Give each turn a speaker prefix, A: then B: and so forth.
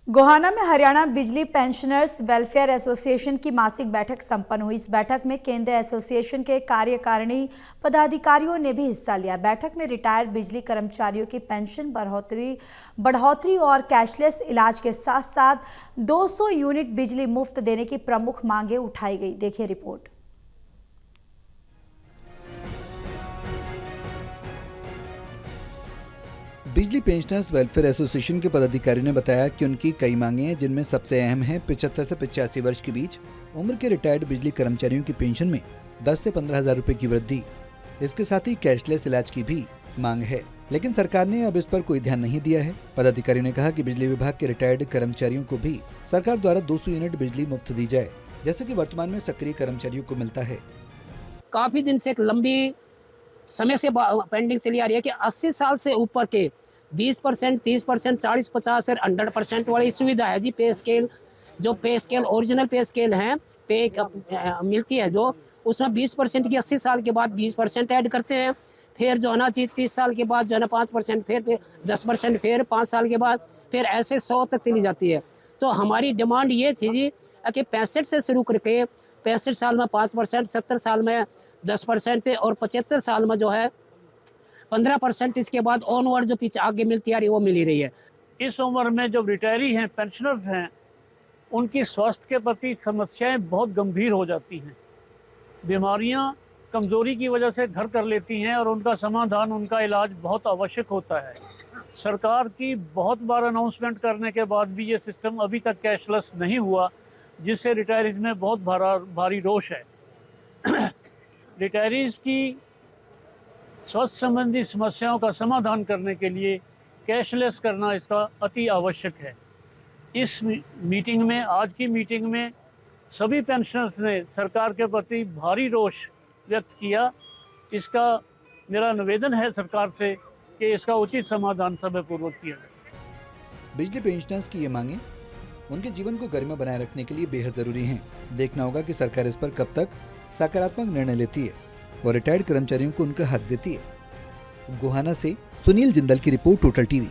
A: गोहाना में हरियाणा बिजली pensioners welfare association की मासिक बैठक संपन्न हुई। इस बैठक में केंद्रीय एसोसिएशन के कार्यकारिणी पदाधिकारियों ने भी हिस्सा लिया। बैठक में रिटायर्ड बिजली कर्मचारियों की पेंशन बढ़ोतरी और कैशलेस इलाज के साथ साथ 200 यूनिट बिजली मुफ्त देने की प्रमुख मांगें उठाई गई। देखिए रिपोर्ट।
B: बिजली पेंशनर्स वेलफेयर एसोसिएशन के पदाधिकारी ने बताया कि उनकी कई मांगे हैं, जिनमें सबसे अहम है 75 से 85 वर्ष के बीच उम्र के रिटायर्ड बिजली कर्मचारियों की पेंशन में 10 से 15 हजार रुपए की वृद्धि। इसके साथ ही कैशलेस इलाज की भी मांग है, लेकिन सरकार ने अब इस पर कोई ध्यान नहीं दिया है। पदाधिकारी ने कहा कि बिजली विभाग के रिटायर्ड कर्मचारियों को भी सरकार द्वारा 200 यूनिट बिजली मुफ्त दी जाए, जैसे कि वर्तमान में सक्रिय कर्मचारियों को मिलता है।
C: काफी दिन से एक लंबी समय से पेंडिंग चली आ रही है कि 80 साल से ऊपर के 20%, 30%, 40, 50 और 100% वाली सुविधा है जी। पे स्केल, जो पे स्केल ओरिजिनल पे स्केल है, पे मिलती है जो, उसमें 20% की 80 साल के बाद 20% ऐड करते हैं। फिर जो है ना जी 30 साल के बाद जो है ना 5%, फिर 10%, फिर 5 साल के बाद फिर ऐसे 100 तक चली जाती है। तो हमारी डिमांड ये थी जी कि 65 से शुरू करके 65 साल में 5%, 70 साल में 10% और 75 साल में जो है 15%, इसके बाद ऑनवर्ड जो पीछे आगे मिलती आ रही है वो मिल ही रही है।
D: इस उम्र में जो रिटायरी हैं, पेंशनर्स हैं, उनकी स्वास्थ्य के प्रति समस्याएं बहुत गंभीर हो जाती हैं। बीमारियां कमज़ोरी की वजह से घर कर लेती हैं और उनका समाधान, उनका इलाज बहुत आवश्यक होता है। सरकार की बहुत बार अनाउंसमेंट करने के बाद भी ये सिस्टम अभी तक कैशलेस नहीं हुआ, जिससे रिटायरीज में बहुत भारी रोष है। रिटायरीज की स्वास्थ्य संबंधी समस्याओं का समाधान करने के लिए कैशलेस करना इसका अति आवश्यक है। इस मीटिंग में, आज की मीटिंग में सभी पेंशनर्स ने सरकार के प्रति भारी रोष व्यक्त किया। इसका मेरा निवेदन है सरकार से कि इसका उचित समाधान समयपूर्वक किया जाए।
B: बिजली पेंशनर्स की ये मांगे उनके जीवन को गरिमा बनाए रखने के लिए बेहद जरूरी हैं। देखना होगा कि सरकार इस पर कब तक सकारात्मक निर्णय लेती है और रिटायर्ड कर्मचारियों को उनका हक देती है। गोहाना से सुनील जिंदल की रिपोर्ट, टोटल टीवी।